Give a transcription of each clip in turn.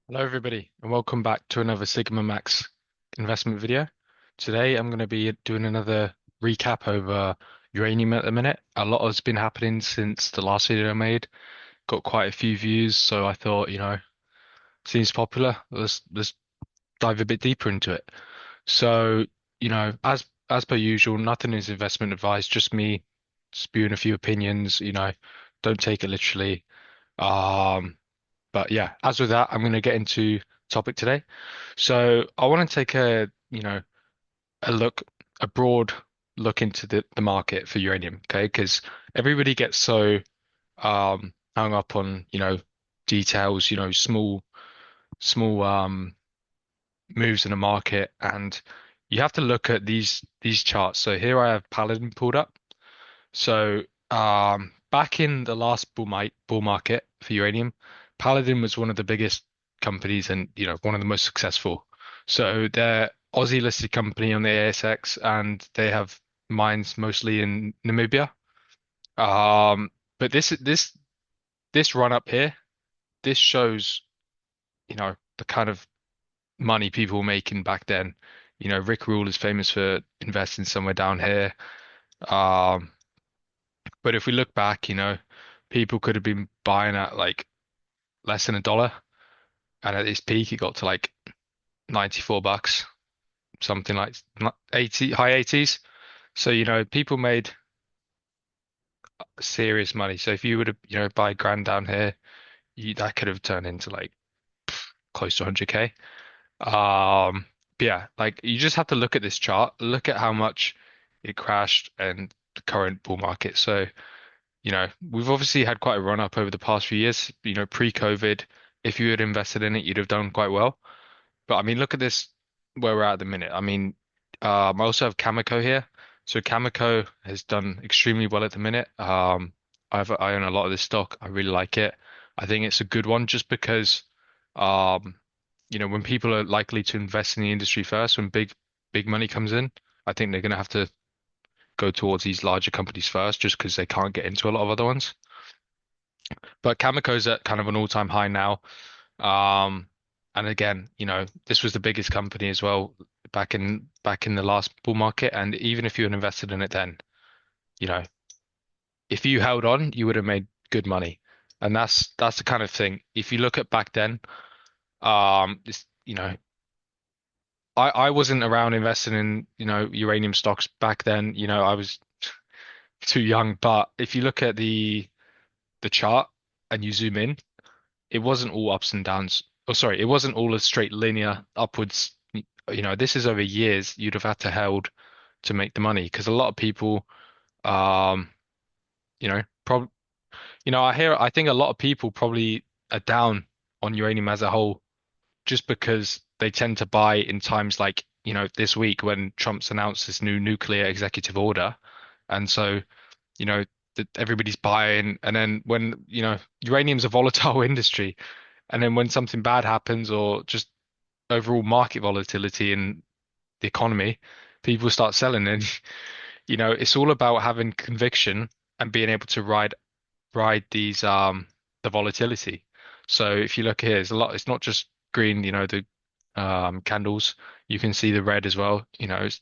Hello, everybody, and welcome back to another Sigma Max investment video. Today, I'm going to be doing another recap over uranium at the minute. A lot has been happening since the last video I made. Got quite a few views, so I thought, seems popular. Let's dive a bit deeper into it. So, as per usual, nothing is investment advice, just me spewing a few opinions. Don't take it literally. Um, but yeah, as with that, I'm going to get into topic today. So I want to take a look, a broad look into the market for uranium, okay? Because everybody gets so hung up on, details, small moves in the market, and you have to look at these charts. So here I have Paladin pulled up. So back in the last bull market for uranium, Paladin was one of the biggest companies and one of the most successful. So they're Aussie listed company on the ASX and they have mines mostly in Namibia. Um, but this run up here, this shows the kind of money people were making back then. Rick Rule is famous for investing somewhere down here. Um, But if we look back, people could have been buying at like less than $1, and at its peak, it got to like $94, something like 80, high 80s. So, people made serious money. So if you would have, buy a grand down here, that could have turned into like close to 100K. But yeah, like you just have to look at this chart, look at how much it crashed and the current bull market. So, we've obviously had quite a run up over the past few years. Pre-COVID, if you had invested in it, you'd have done quite well. But I mean, look at this where we're at the minute. I mean, I also have Cameco here. So Cameco has done extremely well at the minute. I own a lot of this stock. I really like it. I think it's a good one just because, um, when people are likely to invest in the industry first, when big money comes in, I think they're going to have to go towards these larger companies first, just because they can't get into a lot of other ones. But Cameco's at kind of an all-time high now. Um, and again, this was the biggest company as well back in the last bull market. And even if you had invested in it then, you know, if you held on, you would have made good money. And that's the kind of thing. If you look at back then, this, I wasn't around investing in, uranium stocks back then. I was too young. But if you look at the chart and you zoom in, it wasn't all ups and downs. Oh, sorry, it wasn't all a straight linear upwards. This is over years you'd have had to held to make the money because a lot of people, um, prob I think a lot of people probably are down on uranium as a whole just because they tend to buy in times like, this week when Trump's announced this new nuclear executive order. And so, you know, that everybody's buying. And then when, uranium's a volatile industry. And then when something bad happens or just overall market volatility in the economy, people start selling. And, it's all about having conviction and being able to ride the volatility. So if you look here, it's a lot, it's not just green, the candles. You can see the red as well. It's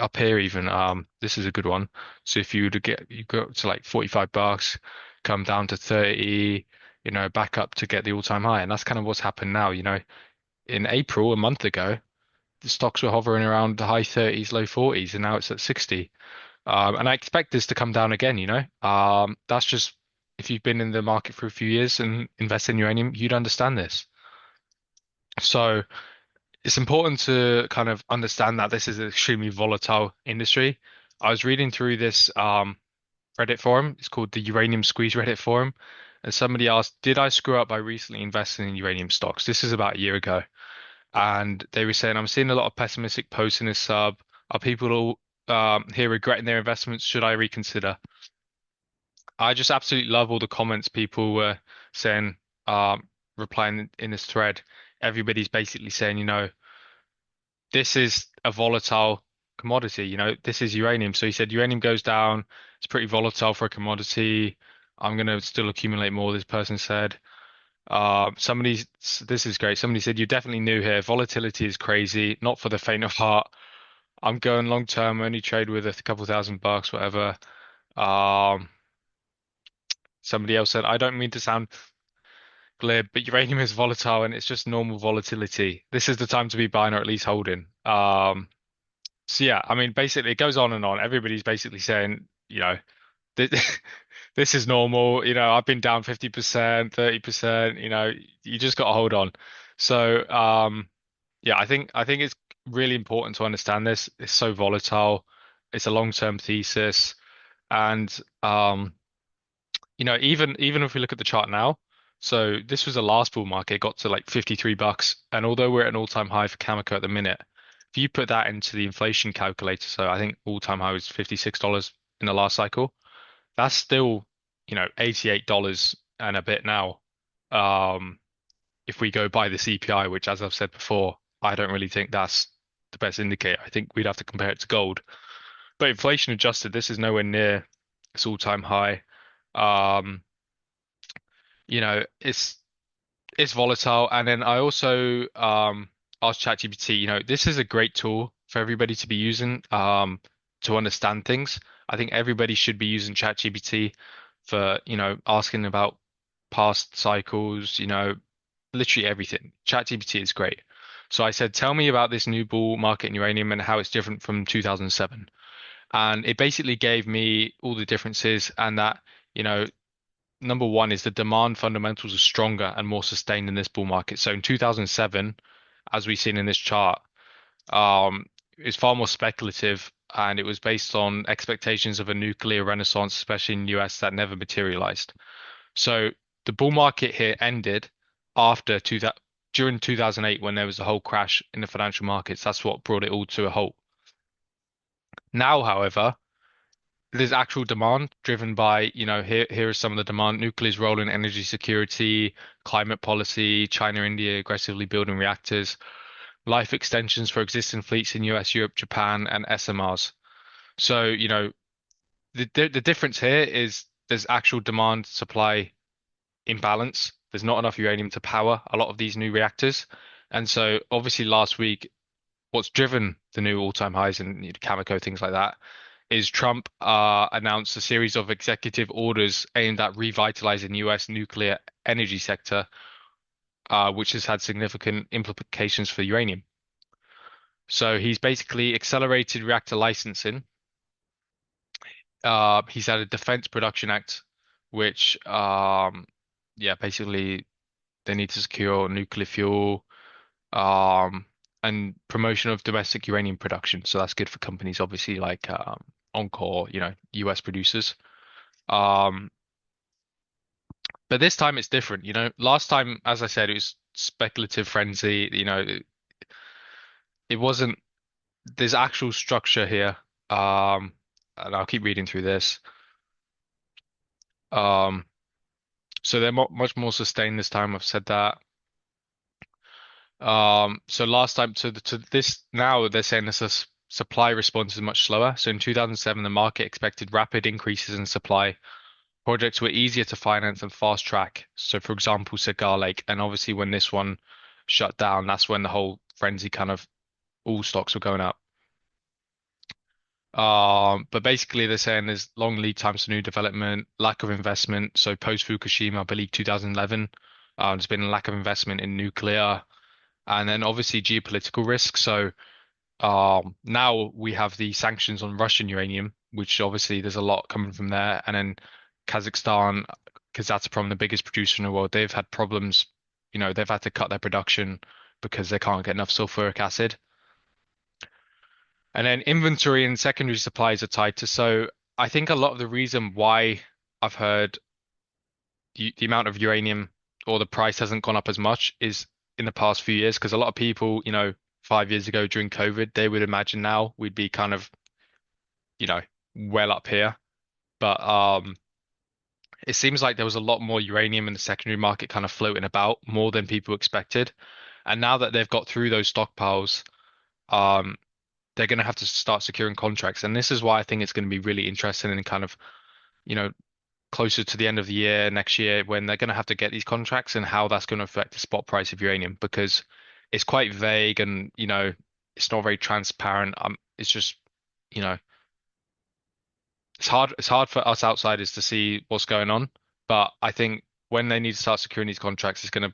up here even. This is a good one. So if you were to you go up to like $45, come down to 30, back up to get the all-time high. And that's kind of what's happened now. In April, a month ago, the stocks were hovering around the high 30s, low 40s, and now it's at 60. And I expect this to come down again. That's just if you've been in the market for a few years and invest in uranium, you'd understand this. So it's important to kind of understand that this is an extremely volatile industry. I was reading through this Reddit forum. It's called the Uranium Squeeze Reddit forum. And somebody asked, did I screw up by recently investing in uranium stocks? This is about a year ago. And they were saying, I'm seeing a lot of pessimistic posts in this sub. Are people all here regretting their investments? Should I reconsider? I just absolutely love all the comments people were saying, replying in this thread. Everybody's basically saying, this is a volatile commodity. This is uranium. So he said uranium goes down. It's pretty volatile for a commodity. I'm going to still accumulate more, this person said. Somebody, this is great. Somebody said you're definitely new here. Volatility is crazy, not for the faint of heart. I'm going long term, only trade with a couple $1,000, whatever. Um, Somebody else said, I don't mean to sound glib, but uranium is volatile and it's just normal volatility. This is the time to be buying or at least holding. So yeah, I mean, basically it goes on and on. Everybody's basically saying, this, this is normal. I've been down 50%, 30%, you just got to hold on. So, yeah, I think it's really important to understand this. It's so volatile. It's a long-term thesis. And even if we look at the chart now, so this was the last bull market, it got to like $53, and although we're at an all-time high for Cameco at the minute, if you put that into the inflation calculator, so I think all-time high was $56 in the last cycle. That's still, $88 and a bit now. Um, if we go by the CPI, which as I've said before, I don't really think that's the best indicator. I think we'd have to compare it to gold. But inflation adjusted, this is nowhere near its all-time high. Um, it's volatile. And then I also asked ChatGPT, this is a great tool for everybody to be using to understand things. I think everybody should be using ChatGPT for, asking about past cycles, literally everything. ChatGPT is great. So I said, tell me about this new bull market in uranium and how it's different from 2007. And it basically gave me all the differences and that, you know, number one is the demand fundamentals are stronger and more sustained in this bull market. So in 2007, as we've seen in this chart, it's far more speculative and it was based on expectations of a nuclear renaissance, especially in the US, that never materialized. So the bull market here ended after during 2008 when there was a whole crash in the financial markets. That's what brought it all to a halt. Now, however, there's actual demand driven by, here is some of the demand: nuclear's role in energy security, climate policy, China, India aggressively building reactors, life extensions for existing fleets in US, Europe, Japan, and SMRs. So, the difference here is there's actual demand supply imbalance. There's not enough uranium to power a lot of these new reactors. And so obviously last week, what's driven the new all-time highs in Cameco, things like that, is Trump announced a series of executive orders aimed at revitalizing the US nuclear energy sector, which has had significant implications for uranium. So he's basically accelerated reactor licensing. He's had a Defense Production Act, which, yeah, basically they need to secure nuclear fuel, um, and promotion of domestic uranium production. So that's good for companies, obviously, like Encore, US producers. Um, but this time it's different. Last time, as I said, it was speculative frenzy. It wasn't. There's actual structure here. Um, and I'll keep reading through this. Um, so they're much more sustained this time. I've said that. So last time to this now they're saying this supply response is much slower. So in 2007, the market expected rapid increases in supply. Projects were easier to finance and fast track. So for example, Cigar Lake, and obviously when this one shut down, that's when the whole frenzy kind of all stocks were going up. But basically they're saying there's long lead times to new development, lack of investment. So post Fukushima, I believe 2011, there's been a lack of investment in nuclear. And then obviously geopolitical risk. So now we have the sanctions on Russian uranium, which obviously there's a lot coming from there. And then Kazakhstan, Kazatomprom, the biggest producer in the world, they've had problems. They've had to cut their production because they can't get enough sulfuric acid. And then inventory and secondary supplies are tighter. So I think a lot of the reason why I've heard the amount of uranium or the price hasn't gone up as much is in the past few years, because a lot of people, 5 years ago during COVID, they would imagine now we'd be kind of, you know, well up here. But it seems like there was a lot more uranium in the secondary market kind of floating about more than people expected. And now that they've got through those stockpiles, um, they're going to have to start securing contracts. And this is why I think it's going to be really interesting and kind of, you know, closer to the end of the year, next year, when they're going to have to get these contracts and how that's going to affect the spot price of uranium because it's quite vague and, it's not very transparent. It's just, you know, it's hard for us outsiders to see what's going on. But I think when they need to start securing these contracts, it could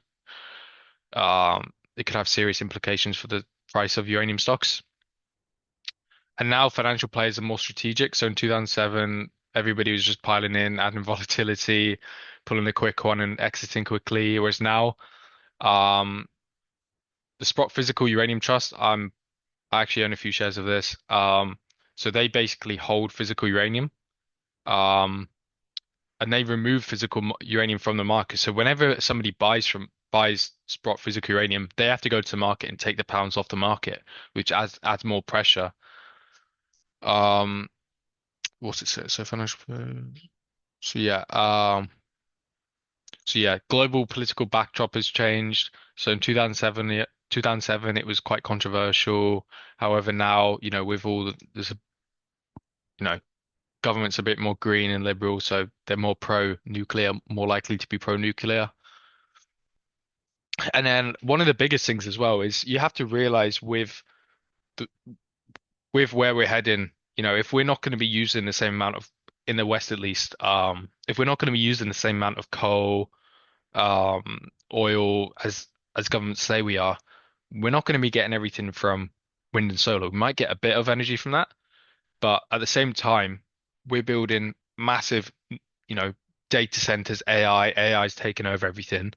have serious implications for the price of uranium stocks. And now financial players are more strategic. So in 2007, everybody was just piling in, adding volatility, pulling a quick one and exiting quickly. Whereas now, um, the Sprott Physical Uranium Trust, I actually own a few shares of this. So they basically hold physical uranium. Um, and they remove physical uranium from the market. So whenever somebody buys Sprott Physical Uranium, they have to go to the market and take the pounds off the market, which adds more pressure. Um, what's it say? So financial. So yeah. Global political backdrop has changed. So in 2007, it was quite controversial. However, now, with all there's a, you know, government's a bit more green and liberal, so they're more pro-nuclear, more likely to be pro-nuclear. And then one of the biggest things as well is you have to realize the, with where we're heading, if we're not going to be using the same amount of, in the West at least, if we're not going to be using the same amount of coal, oil as governments say we are, we're not going to be getting everything from wind and solar. We might get a bit of energy from that, but at the same time, we're building massive, you know, data centers, AI's taking over everything.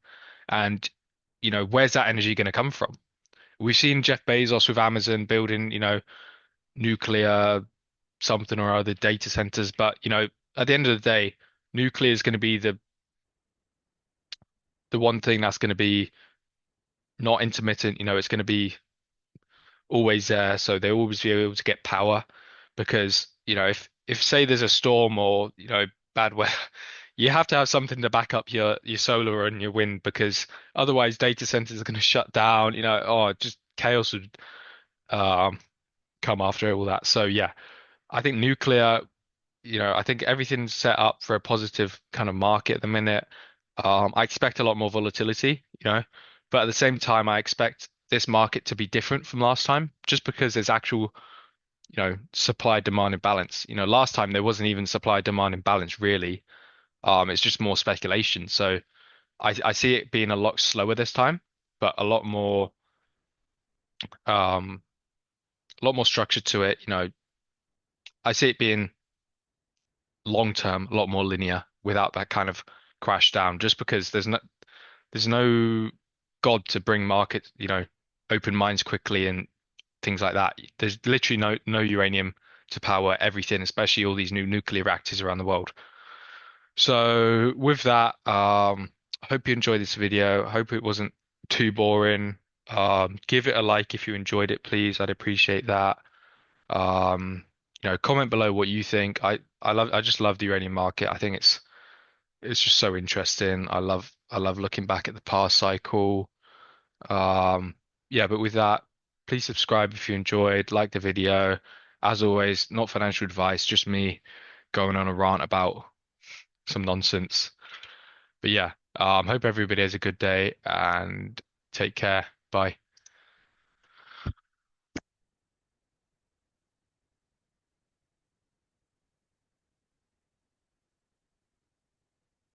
And, where's that energy going to come from? We've seen Jeff Bezos with Amazon building, nuclear something or other data centers, but, at the end of the day, nuclear is going to be the one thing that's going to be not intermittent, it's going to be always there, so they'll always be able to get power because, if say there's a storm or, bad weather, you have to have something to back up your solar and your wind because otherwise data centers are going to shut down, just chaos would um come after all that. So yeah, I think nuclear, I think everything's set up for a positive kind of market at the minute. I expect a lot more volatility, but at the same time, I expect this market to be different from last time, just because there's actual, supply demand imbalance. Last time there wasn't even supply demand imbalance really. It's just more speculation. So I see it being a lot slower this time, but um, a lot more structure to it. I see it being long term, a lot more linear without that kind of crash down, just because there's no God to bring market, open minds quickly and things like that. There's literally no uranium to power everything, especially all these new nuclear reactors around the world. So with that, I hope you enjoyed this video. I hope it wasn't too boring. Give it a like if you enjoyed it, please. I'd appreciate that. Comment below what you think. I just love the uranium market. I think it's just so interesting. I love looking back at the past cycle. Um, yeah, but with that, please subscribe if you enjoyed, like the video. As always, not financial advice, just me going on a rant about some nonsense. But yeah, hope everybody has a good day and take care. Bye.